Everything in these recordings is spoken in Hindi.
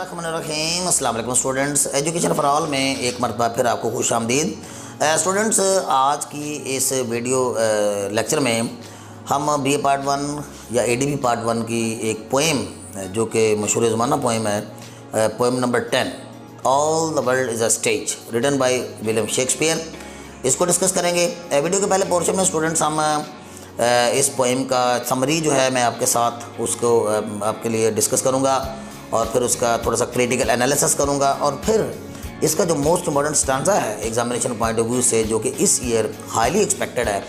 बिस्मिल्लाहिर्रहमानिर्रहीम। अस्सलाम वालेकुम स्टूडेंट्स, एजुकेशन फॉर ऑल में एक मरतबा फिर आपको खुश आमदीद। स्टूडेंट्स, आज की इस वीडियो लेक्चर में हम BA पार्ट 1 या ADB पार्ट 1 की एक पोएम जो कि मशहूर ज़माना पोएम है, poem number 10 all the world is a stage, written by William Shakespeare, इसको डिस्कस करेंगे। वीडियो के पहले पोर्शन में स्टूडेंट्स हम इस पोएम का समरी जो है मैं आपके साथ उसको आपके लिए डिस्कस करूँगा और फिर उसका थोड़ा सा क्रिटिकल एनालिसिस करूँगा और फिर इसका जो मोस्ट इम्पॉर्टेंट स्टांजा है एग्जामिनेशन पॉइंट ऑफ व्यू से, जो कि इस ईयर हाईली एक्सपेक्टेड है,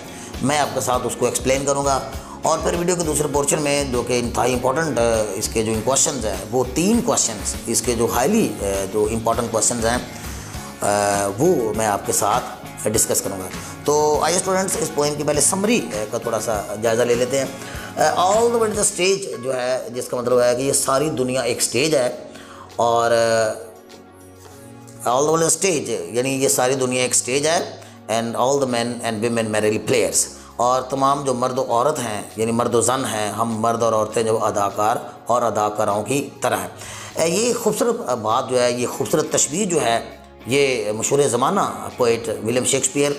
मैं आपके साथ उसको एक्सप्लेन करूँगा। और फिर वीडियो के दूसरे पोर्शन में जो कि इंतहाई इंपॉर्टेंट इसके जो क्वेश्चन हैं, वो 3 क्वेश्चन इसके जो हाईली जो इम्पॉर्टेंट क्वेश्चन हैं वो मैं आपके साथ डिस्कस करूँगा। तो आइए स्टूडेंट्स, इस पोएम की पहले समरी का थोड़ा सा जायज़ा ले लेते हैं। All the world is a stage जो है, जिसका मतलब है कि ये सारी दुनिया एक स्टेज है और ऑल द वर्ल्ड स्टेज यानी ये सारी दुनिया एक स्टेज है। And all the man and women merrily players, और तमाम जो मर्द और औरत हैं यानी मर्द और ज़न हैं, हम मर्द और औरतें जो अदाकार और अदाकाराओं की तरह हैं। ये खूबसूरत बात जो है, ये खूबसूरत तशबीह जो है, ये मशहूर ज़माना पोइट विलियम शेक्सपियर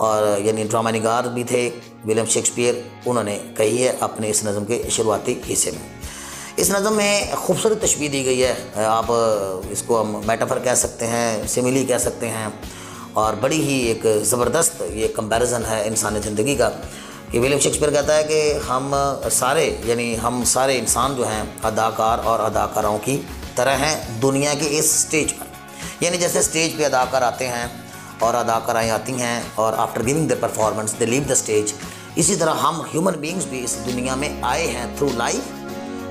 और यानी ड्रामा निगार भी थे विलियम शेक्सपियर, उन्होंने कही है अपने इस नज़म के शुरुआती हिस्से में। इस नज़म में खूबसूरत तशबीह दी गई है, आप इसको हम मेटाफर कह सकते हैं, सिमिली कह सकते हैं, और बड़ी ही एक ज़बरदस्त ये कंपैरिजन है इंसानी ज़िंदगी का कि विलियम शेक्सपियर कहता है कि हम सारे इंसान जो हैं अदाकार और अदाकाराओं की तरह हैं दुनिया के इस स्टेज पर। यानी जैसे स्टेज पे अदाकार आते हैं और अदाकाराएँ आती हैं और after giving the performance they leave the stage, इसी तरह हम ह्यूमन बींग्स भी इस दुनिया में आए हैं through life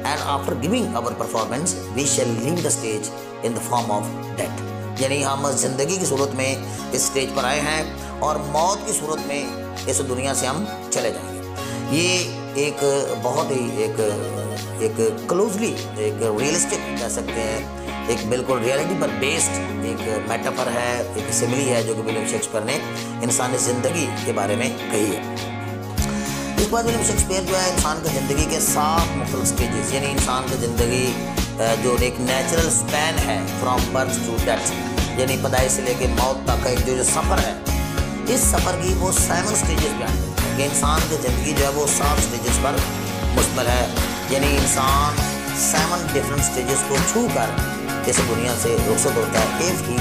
and after giving our performance we shall leave the stage in the form of death. यानी हम ज़िंदगी की सूरत में इस स्टेज पर आए हैं और मौत की सूरत में इस दुनिया से हम चले जाएंगे। ये एक बहुत ही एक क्लोजली एक रियलिस्टिक कह सकते हैं, एक बिल्कुल रियलिटी पर बेस्ड एक मेटाफर है, एक सिमिली है जो कि विलियम शेक्सपियर ने इंसानी ज़िंदगी के बारे में कही है। इस बार विलियम शेक्सपियर जो है इंसान की ज़िंदगी के 7 मुख्तलिफ स्टेजेस, यानी इंसान की ज़िंदगी जो एक नेचुरल स्पैन है फ्रॉम बर्थ टू डेथ, यानी पैदाइश से लेकर मौत तक का एक जो सफ़र है, इस सफ़र की वो 7 स्टेजेस बयान करते हैं कि इंसान की ज़िंदगी जो है वो 7 स्टेजेस पर मुश्तमिल है। यानी इंसान 7 डिफरेंट स्टेजेस को छू कर इस दुनिया से रुखसत होता है if he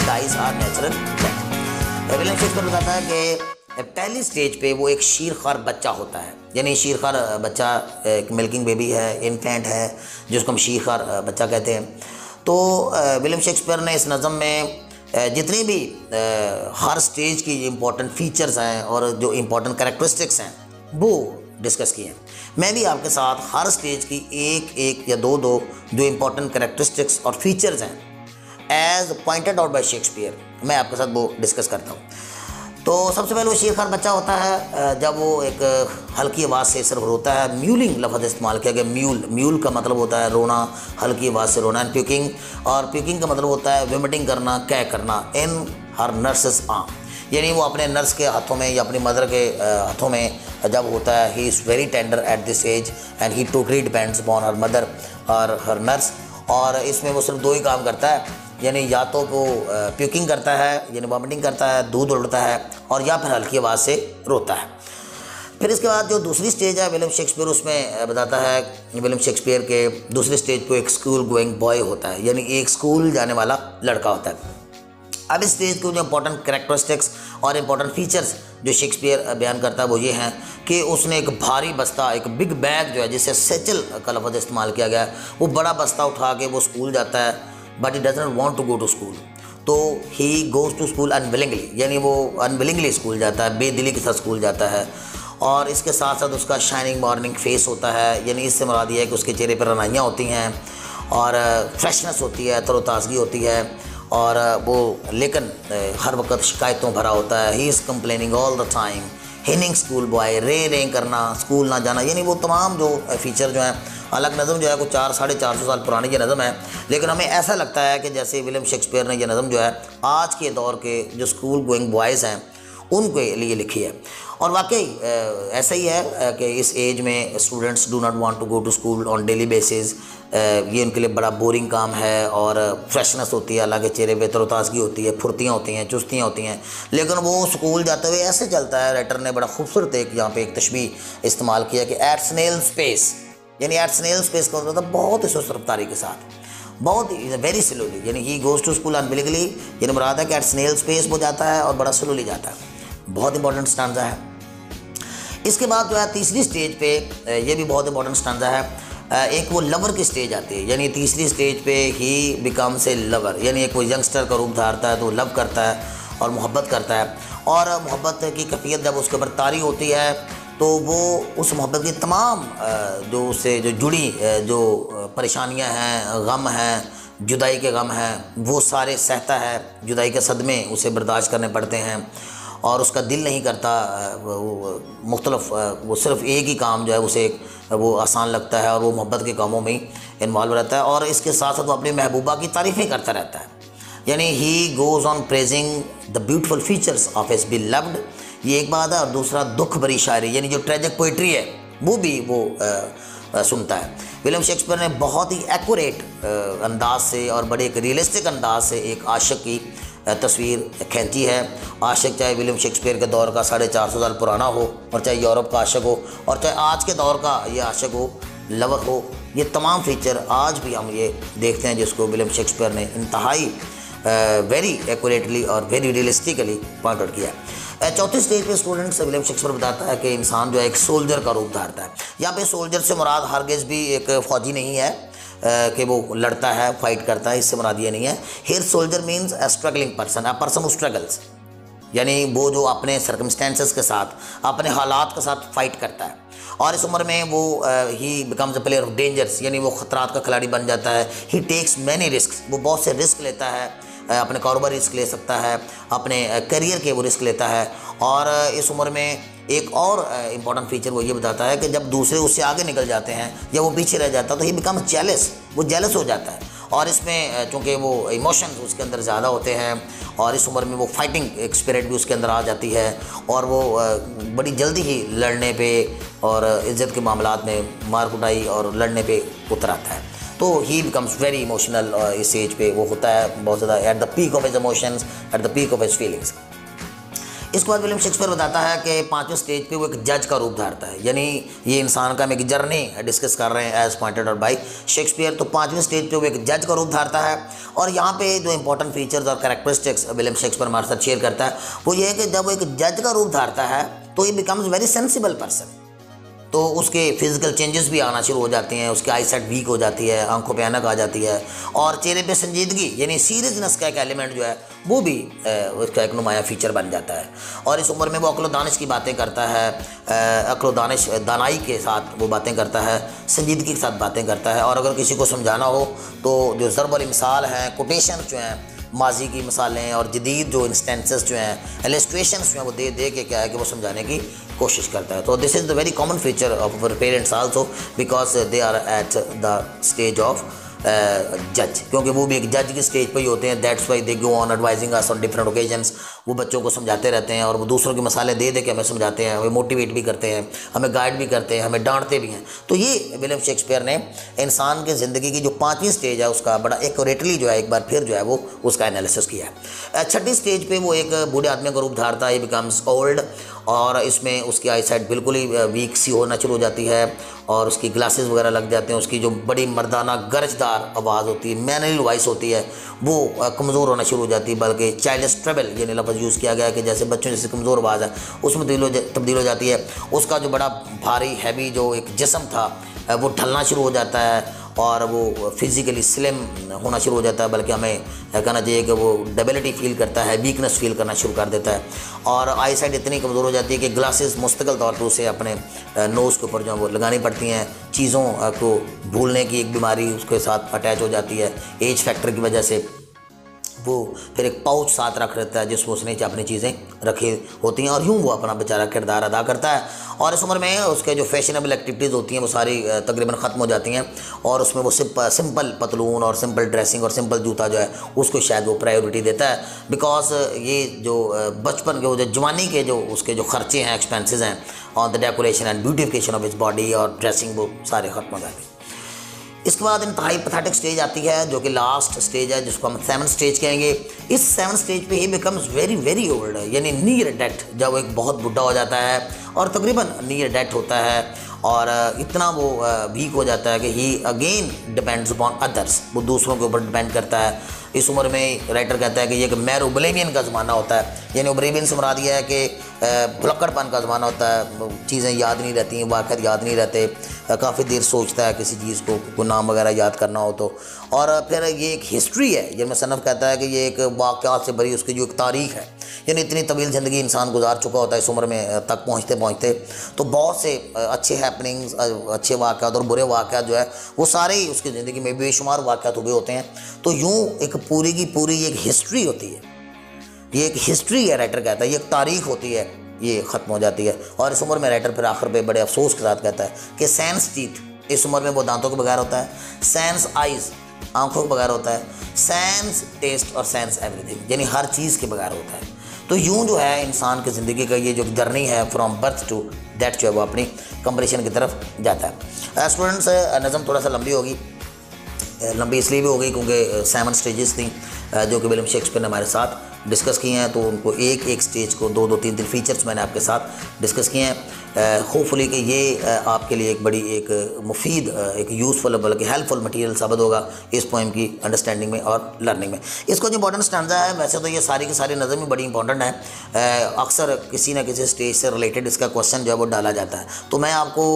dies or natural death. William Shakespeare बताता है कि पहली स्टेज पे वो एक शीरखार बच्चा होता है, यानी शीरखार बच्चा एक मिल्किंग बेबी है, इन्फेंट है, जिसको हम शीरखार बच्चा कहते हैं। तो विलियम शेक्सपियर ने इस नज़म में जितनी भी हर स्टेज की इम्पोर्टेंट फीचर्स हैं और जो इम्पोर्टेंट कैरेक्टरिस्टिक्स हैं वो डिस्कस किए हैं। मैं भी आपके साथ हर स्टेज की एक या दो जो इम्पोर्टेंट कैरेक्टरिस्टिक्स और फीचर्स हैं as pointed out by Shakespeare, मैं आपके साथ वो डिस्कस करता हूँ। तो सबसे पहले वो शीरखार बच्चा होता है जब वो एक हल्की आवाज़ से सिर्फ रोता है। म्यूलिंग लफ्ज़ इस्तेमाल किया गया। म्यूल का मतलब होता है रोना, हल्की आवाज़ से रोना। एंड प्यूकिंग, और प्यूकिंग का मतलब होता है वोमिटिंग करना, कै करना। इन हर नर्सेस आर्म, यानी वो अपने नर्स के हाथों में या अपनी मदर के हाथों में जब होता है। He is very tender at this age and he totally depends upon her mother और हर नर्स। और इसमें वो सिर्फ 2 ही काम करता है, यानी या तो वो प्यूकिंग करता है यानी वॉमिटिंग करता है, दूध उड़ता है, और या फिर हल्की आवाज़ से रोता है। फिर इसके बाद जो दूसरी स्टेज है विलियम शेक्सपियर उसमें बताता है, विलियम शेक्सपियर के दूसरी स्टेज पे एक स्कूल गोइंग बॉय होता है, यानी एक स्कूल जाने वाला लड़का होता है। अब इस स्टेज के जो इंपॉर्टेंट कैरेक्टरिस्टिक्स और इम्पॉर्टेंट फीचर्स जो शेक्सपियर बयान करता है वो ये हैं कि उसने एक भारी बस्ता, एक बिग बैग जो है जिससे सेचल का लफ्ज़ इस्तेमाल किया गया है, वो बड़ा बस्ता उठा के वो स्कूल जाता है, but he doesn't want to go to school. तो he goes to school unwillingly, यानी वो अनविलिंगली स्कूल जाता है, बेदिली के साथ स्कूल जाता है। और इसके साथ साथ उसका शाइनिंग मॉर्निंग फेस होता है, यानी इससे मुराद ये है कि उसके चेहरे पर रनाइयाँ होती हैं और फ्रेशनेस होती है, तरोताज़गी होती है, और वो लेकिन हर वक्त शिकायतों भरा होता है। He is complaining all the time, whining school boy, रे करना, स्कूल ना जाना, यानी वो तमाम जो फीचर जो हैं। अलग नज़म जो है को 400-450 साल पुरानी ये नज़म है, लेकिन हमें ऐसा लगता है कि जैसे विलियम शेक्सपियर ने यह नज़म जो है आज के दौर के जो स्कूल गोइंग बॉयज़ हैं उनके लिए लिखी है। और वाकई ऐसा ही है कि इस एज में students do not want to go to school on daily basis. ये उनके लिए बड़ा बोरिंग काम है और फ्रेशनेस होती है, हालांकि चेहरे पे तरोताज़गी होती है, फुर्तियाँ होती हैं, चुस्तियाँ होती हैं, लेकिन वो स्कूल जाते हुए ऐसे चलता है। राइटर ने बड़ा खूबसूरत एक यहाँ पे एक तशबीह इस्तेमाल किया कि एट स्नेल स्पेस, यानी एट स्नेल स्पेस का मतलब बहुत ही सुस्त रफ्तारी के साथ, बहुत वेरी स्लोली, यानी ही गोज़ टू स्कूल अनबिलीगली, यानी मुराद है कि एट स्नेल स्पेस वो जाता है और बड़ा स्लोली जाता है। बहुत इंपॉर्टेंट स्टांजा है। इसके बाद जो है तीसरी स्टेज पे ये भी बहुत इंपॉर्टेंट स्टांजा है। एक वो लवर की स्टेज आती है, यानी तीसरी स्टेज पे ही बिकम्स ए लवर, यानी एक वो यंगस्टर का रूप धारता है तो लव करता है और मोहब्बत करता है, और मोहब्बत की कैफियत जब उसके ऊपर तारी होती है तो वो उस मोहब्बत की तमाम जो उससे जो जुड़ी जो परेशानियां हैं, गम हैं, जुदाई के गम हैं, वो सारे सहता है। जुदाई के सदमे उसे बर्दाश्त करने पड़ते हैं और उसका दिल नहीं करता मुख्तलफ, वो सिर्फ एक ही काम जो है उसे वो आसान लगता है और वो मोहब्बत के कामों में ही इन्वॉल्व रहता है, और इसके साथ साथ वो अपनी महबूबा की तारीफ़ें करता रहता है। यानी he goes on praising the beautiful features of his beloved, ये एक बात है। और दूसरा दुख भरी शायरी, यानी जो ट्रेजिक पोइट्री है वो भी वो सुनता है। विलियम शेक्सपियर ने बहुत ही एक्यूरेट अंदाज से और बड़े एक रियलिस्टिक अंदाज से एक आशिक की तस्वीर खींची है। आशिक चाहे विलियम शेक्सपियर के दौर का 450 साल पुराना हो, और चाहे यूरोप का आशिक हो, और चाहे आज के दौर का ये आशिक हो, लवर हो, ये तमाम फीचर आज भी हम ये देखते हैं जिसको विलियम शेक्सपियर ने इंतहाई वेरी एक्यूरेटली और वेरी रियलिस्टिकली पॉइंट आउट किया। चौथी स्टेज पे स्टूडेंट्स विलियम शेक्सपियर बताता है कि इंसान जो है एक सोल्जर का रूप धारता है। यहाँ पे सोल्जर से मुराद हरगिज़ भी एक फ़ौजी नहीं है कि वो लड़ता है, फाइट करता है, इससे मुराद ये नहीं है। Here soldier means a struggling person, a person who struggles, यानी वो जो अपने सर्कमस्टेंसेस के साथ, अपने हालात के साथ फाइट करता है, और इस उम्र में वो ही becomes a player of dangers, यानी वो ख़तरात का खिलाड़ी बन जाता है। ही टेक्स मैनी रिस्क, वो बहुत से रिस्क लेता है, अपने कारोबार रिस्क ले सकता है, अपने करियर के वो रिस्क लेता है। और इस उम्र में एक और इम्पॉर्टेंट फीचर वो ये बताता है कि जब दूसरे उससे आगे निकल जाते हैं या वो पीछे रह जाता है तो ही बिकम्स जेलस, वो जेलस हो जाता है। और इसमें चूँकि वो इमोशंस उसके अंदर ज़्यादा होते हैं और इस उम्र में वो फाइटिंग एक स्पिरिट भी उसके अंदर आ जाती है, और वो बड़ी जल्दी ही लड़ने पे और इज़्ज़त के मामलात में मार कुटाई और लड़ने पे उतर आता है। तो ही बिकम्स वेरी इमोशनल, इस एज पे वो होता है बहुत ज़्यादा at the peak of his emotions, at the peak of his feelings. इसके बाद विलियम शेक्सपियर बताता है कि पांचवें स्टेज पे वो एक जज का रूप धारता है, यानी ये इंसान का हम एक जर्नी डिस्कस कर रहे हैं as pointed out by Shakespeare. तो पांचवें स्टेज पे वो एक जज का रूप धारता है, और यहाँ पे जो इंपॉर्टेंट फीचर्स और कैरेक्टरिस्टिक्स विलियम शेक्सपियर हमारे साथ शेयर करता है वो ये है कि जब वो एक जज का रूप धारता है तो ही बिकम्स वेरी सेंसिबल पर्सन। तो उसके फिजिकल चेंजेस भी आना शुरू हो जाते हैं, उसकी आई साइट वीक हो जाती है, आंखों पे ऐनक आ जाती है, और चेहरे पे संजीदगी यानी सीरियसनेस का एक एलिमेंट जो है वो भी उसका एक नुमाया फीचर बन जाता है। और इस उम्र में वो अक्ल दानिश की बातें करता है, अक्ल दानिश दानाई के साथ वो बातें करता है, संजीदगी के साथ बातें करता है। और अगर किसी को समझाना हो तो जो ज़रब और मिसाल हैं, कोटेशन जो हैं, माजी की मिसालें और जदीद जो इंस्टेंसेस जो हैं, एलिस्ट्रेशंस जो हैं, वो दे दे के क्या है कि वो समझाने की कोशिश करता है। तो this is the very common feature of our parents also because they are at the stage of जज, क्योंकि वो भी एक जज की स्टेज पे ही होते हैं। That's why they go on advising us on different occasions. वो बच्चों को समझाते रहते हैं और वो दूसरों के मसाले दे दे के हमें समझाते हैं, हमें मोटिवेट भी करते हैं, हमें गाइड भी करते हैं, हमें डांटते भी हैं। तो ये विलियम शेक्सपियर ने इंसान की ज़िंदगी की जो पाँचवीं स्टेज है उसका बड़ा एक्यूरेटली जो है एक बार फिर जो है वो उसका एनालिसिस किया है। छठी स्टेज पे वो एक बूढ़े आदमी का रूप धारता है, ये बिकम्स ओल्ड, और इसमें उसकी आई साइट बिल्कुल ही वीक सी होना शुरू हो जाती है और उसकी ग्लासेस वगैरह लग जाते हैं। उसकी जो बड़ी मर्दाना गरजदार आवाज़ होती है, मैनरल वॉइस होती है, वो कमज़ोर होना शुरू हो जाती है, बल्कि चाइल्डिश ट्रेबल यानी लफ्ज़ यूज़ किया गया है कि जैसे बच्चों जैसे कमज़ोर आवाज़ है उसमें तब्दील हो जाती है। उसका जो बड़ा भारी हैवी जो एक जिस्म था वो ढलना शुरू हो जाता है और वो फिज़िकली स्लिम होना शुरू हो जाता है, बल्कि हमें कहना चाहिए कि वो डेबिलिटी फील करता है, वीकनेस फील करना शुरू कर देता है। और आई साइट इतनी कमज़ोर हो जाती है कि ग्लासेस मुस्तकिल तौर पर उसे अपने नोज़ के ऊपर जो वो लगानी पड़ती हैं। चीज़ों को भूलने की एक बीमारी उसके साथ अटैच हो जाती है एज फैक्टर की वजह से। वो फिर एक पाउच साथ रख रहता है जिसमें उसने अपनी चीज़ें रखी होती हैं और यूँ वो अपना बेचारा किरदार अदा करता है। और इस उम्र में उसके जो फैशनेबल एक्टिविटीज़ होती हैं वो सारी तकरीबन ख़त्म हो जाती हैं और उसमें वो सिंपल पतलून और सिंपल ड्रेसिंग और सिंपल जूता जो है उसको शायद वो प्रायोरिटी देता है। बिकॉज ये जो बचपन के जो जवानी के जो उसके जो खर्चे हैं, एक्सपेंसेस हैं on the decoration and beautification of his body और ड्रेसिंग, वो सारे ख़त्म हो जाते हैं। इसके बाद इंतहाई पैथेटिक स्टेज आती है जो कि लास्ट स्टेज है, जिसको हम 7th स्टेज कहेंगे। इस 7th स्टेज पे ही बिकम्स वेरी वेरी ओल्ड, यानी नियर डेथ, जब वो एक बहुत बुढ़ा हो जाता है और तकरीबन नियर डेथ होता है और इतना वो वीक हो जाता है कि ही अगेन डिपेंड्स अपॉन अदर्स, वो दूसरों के ऊपर डिपेंड करता है। इस उम्र में राइटर कहता है कि ये एक मैर ओब्लिवियन का ज़माना होता है, यानी ओब्लिवियन से मुराद ये है कि भुलक्कड़पन का ज़माना होता है, चीज़ें याद नहीं रहती हैं, वाक़यात याद नहीं रहते, काफ़ी देर सोचता है किसी चीज़ को नाम वगैरह याद करना हो तो। और फिर ये एक हिस्ट्री है, जिनमें सनफ़ कहता है कि ये एक वाक़यात से भरी उसकी जो एक तारीख़ है, यानी इतनी तवील ज़िंदगी इंसान गुजार चुका होता है इस उम्र में तक पहुँचते पहुँचते, तो बहुत से अच्छे हैपनिंग्स, अच्छे वाक़यात और बुरे वाक़यात जो है वो सारे ही उसकी ज़िंदगी में बेशुमार वाक़यात हुए होते हैं। तो यूँ एक पूरी की पूरी एक हिस्ट्री होती है, ये एक हिस्ट्री है, राइटर कहता है ये एक तारीख़ होती है, ये ख़त्म हो जाती है। और इस उम्र में राइटर फिर आखिर पे बड़े अफसोस के साथ कहता है कि सैंस टीथ, इस उम्र में वो दांतों के बगैर होता है, सैंस आइज़, आंखों के बगैर होता है, सैंस टेस्ट और सैंस एवरीथिंग, यानी हर चीज़ के बगैर होता है। तो यूँ जो है इंसान की ज़िंदगी का ये जो जर्नी है फ्रॉम बर्थ टू डेथ जो है वो अपनी कंप्लीशन की तरफ जाता है। स्टूडेंट्स, नज़म थोड़ा सा लंबी होगी, लंबी इसलिए भी हो गई क्योंकि 7 स्टेजेस थी जो कि विलियम शेक्सपियर ने हमारे साथ डिस्कस किए हैं, तो उनको एक एक स्टेज को 2-2, 3-3 फीचर्स मैंने आपके साथ डिस्कस किए हैं। होपफुली कि ये आपके लिए एक बड़ी एक मुफीद, एक यूज़फुल बल्कि हेल्पफुल मटेरियल साबित होगा इस पोएम की अंडरस्टैंडिंग में और लर्निंग में। इसको जो इंपॉर्टेंट स्टैंजा है, वैसे तो ये सारी की सारी नज़म ही बड़ी इंपॉर्टेंट है, अक्सर किसी न किसी स्टेज से रिलेटेड इसका क्वेश्चन जो है वो डाला जाता है। तो मैं आपको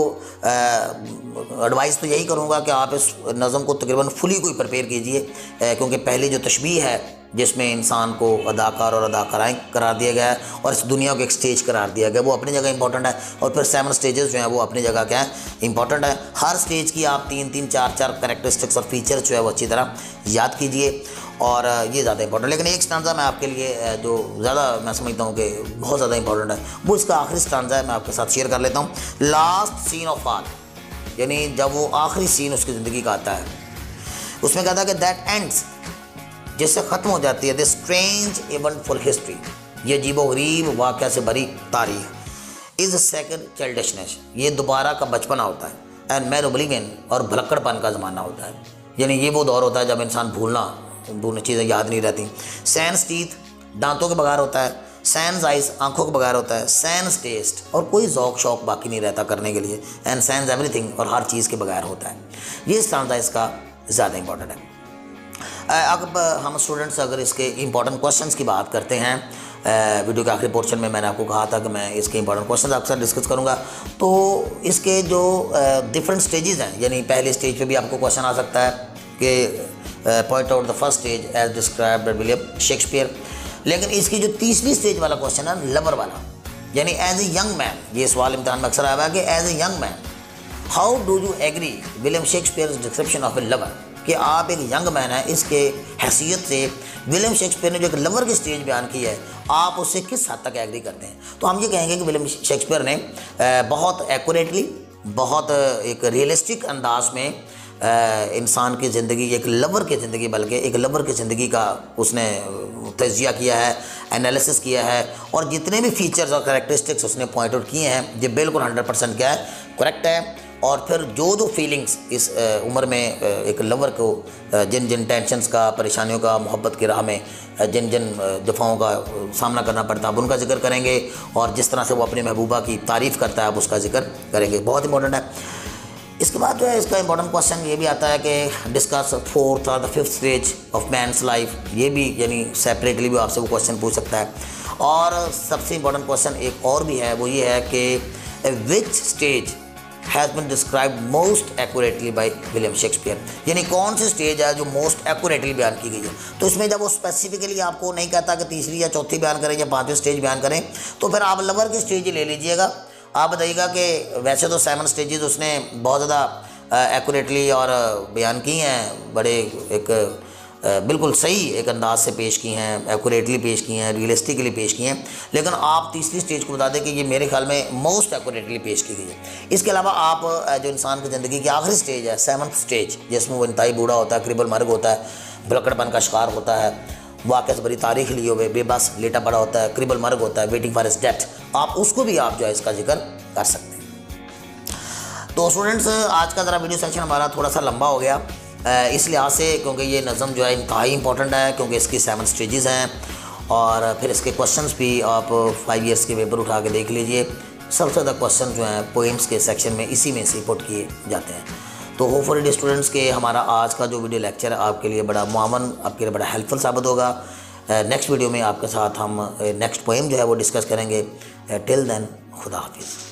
एडवाइस तो यही करूँगा कि आप इस नज़म को तकरीबन फुली कोई प्रिपेयर कीजिए, क्योंकि पहली जो तशबीह है जिसमें इंसान को अदाकार और अदाकाराएँ करार दिया गया है और इस दुनिया को एक स्टेज करार दिया गया, वो अपनी जगह इंपॉर्टेंट है। और फिर 7 स्टेजेस जो हैं वो अपनी जगह क्या है, इंपॉर्टेंट है। हर स्टेज की आप 3-3, 4-4 कैरेक्टरिस्टिक्स और फीचर्स जो है वो अच्छी तरह याद कीजिए और ये ज़्यादा इंपॉर्टेंट। लेकिन एक स्टांजा मैं आपके लिए जो ज़्यादा मैं समझता हूँ कि बहुत ज़्यादा इंपॉर्टेंट है, वो इसका आखिरी स्टांजा है, मैं आपके साथ शेयर कर लेता हूँ। लास्ट सीन ऑफ ऑल, यानी जब वो आखिरी सीन उसकी ज़िंदगी का आता है, उसमें कहता है कि दैट एंड्स, जिससे ख़त्म हो जाती है द स्ट्रेंज इवेंटफुल हिस्ट्री, ये अजीबोगरीब वाक़या से भरी तारीख, इज़ सेकंड चाइल्डिशनेस, ये दोबारा का बचपना होता है, एंड मैर ओब्लिवियन, और भुलक्कड़पन का ज़माना होता है, यानी ये वो दौर होता है जब इंसान भूलना चीज़ें याद नहीं रहती। सैंस टीथ, दांतों के बगैर होता है, सैंस आइज, आंखों के बगैर होता है, सैंस टेस्ट, और कोई ज़ौक़ शौक़ बाकी नहीं रहता करने के लिए, एंड सैंस एवरीथिंग, और हर चीज़ के बगैर होता है। ये स्टांजा इसका ज़्यादा इंपॉर्टेंट है। अब हम स्टूडेंट्स अगर इसके इंपॉर्टेंट क्वेश्चंस की बात करते हैं, वीडियो के आखिरी पोर्शन में मैंने आपको कहा था कि मैं इसके इंपॉर्टेंट क्वेश्चंस आपके साथ डिस्कस करूंगा। तो इसके जो डिफरेंट स्टेजेस हैं, यानी पहले स्टेज पे भी आपको क्वेश्चन आ सकता है कि point out the first stage as described by William Shakespeare, लेकिन इसकी जो तीसरी स्टेज वाला क्वेश्चन है लवर वाला, यानी एज ए यंग मैन, ये सवाल इम्तिहान में अक्सर आया है कि as a young man how do you agree William Shakespeare description of a lover, कि आप एक यंग मैन है, इसके हैसियत से विलियम शेक्सपियर ने जो एक लवर की स्टेज बयान की है, आप उससे किस हद तक एग्री करते हैं। तो हम ये कहेंगे कि विलियम शेक्सपियर ने बहुत एक्यूरेटली, बहुत एक रियलिस्टिक अंदाज में इंसान की ज़िंदगी, एक लवर की ज़िंदगी, बल्कि एक लवर की ज़िंदगी का उसने तजिया किया है, एनालिसिस किया है, और जितने भी फीचर्स और कैरेक्टरिस्टिक्स उसने पॉइंट आउट किए हैं ये बिल्कुल 100% क्या है, करेक्ट है। और फिर जो फीलिंग्स इस उम्र में एक लवर को जिन जिन टेंशन्स का, परेशानियों का, मोहब्बत की राह में जिन जिन दफ़ाओं का सामना करना पड़ता है, अब उनका जिक्र करेंगे, और जिस तरह से वो अपनी महबूबा की तारीफ़ करता है अब उसका जिक्र करेंगे, बहुत इंपॉर्टेंट है। इसके बाद जो है इसका इंपॉर्टेंट क्वेश्चन ये भी आता है कि डिस्कस 4th और the 5th stage of man's life, ये भी यानी सेपरेटली भी आपसे वो क्वेश्चन पूछ सकता है। और सबसे इंपॉर्टेंट क्वेश्चन एक और भी है, वो ये है कि which stage has been described most accurately bye William Shakespeare, यानी कौन सी स्टेज है जो मोस्ट एक्यूरेटली बयान की गई है। तो इसमें जब वो स्पेसिफिकली आपको नहीं कहता कि तीसरी या चौथी बयान करें या 5वीं स्टेज बयान करें, तो फिर आप लवर की स्टेज ले लीजिएगा। आप बताइएगा कि वैसे तो 7 स्टेजेस उसने बहुत ज़्यादा एक्यूरेटली और बयान की हैं, बड़े एक बिल्कुल सही एक अंदाज से पेश की हैं, एक्यूरेटली पेश की हैं, रियलिस्टिकली पेश की हैं, लेकिन आप तीसरी स्टेज को बता दें कि ये मेरे ख्याल में मोस्ट एक्यूरेटली पेश की गई है। इसके अलावा आप जो इंसान की ज़िंदगी की आखिरी स्टेज है, 7th स्टेज, जिसमें वो इंतहाई बूढ़ा होता है, क्रिबल मर्ग होता है, भुलक्कड़पन का शिकार होता है, वाक़या से बड़ी तारीख लिए हुए बेबस लेटा पड़ा होता है, क्रिबल मर्ग होता है, वेटिंग फॉर हिज डेथ, आप उसको भी आप जो है इसका जिक्र कर सकते हैं। तो स्टूडेंट्स, आज का ज़रा वीडियो सेशन हमारा थोड़ा सा लंबा हो गया इस लिहाज से, क्योंकि ये नज़म जो है इंतहाई इंपॉर्टेंट है, क्योंकि इसकी 7 स्टेजेस हैं और फिर इसके क्वेश्चंस भी आप 5 ईयर्स के पेपर उठा के देख लीजिए। सबसे ज़्यादा क्वेश्चन जो हैं पोइम्स के सेक्शन में इसी में से पुट किए जाते हैं। तो होपफुली स्टूडेंट्स के हमारा आज का जो वीडियो लेक्चर है आपके लिए बड़ा मुआवन, आपके लिए बड़ा हेल्पफुल साबित होगा। नेक्स्ट वीडियो में आपके साथ हम नेक्स्ट पोइम जो है वो डिस्कस करेंगे। टिल देन, खुदा हाफिज़।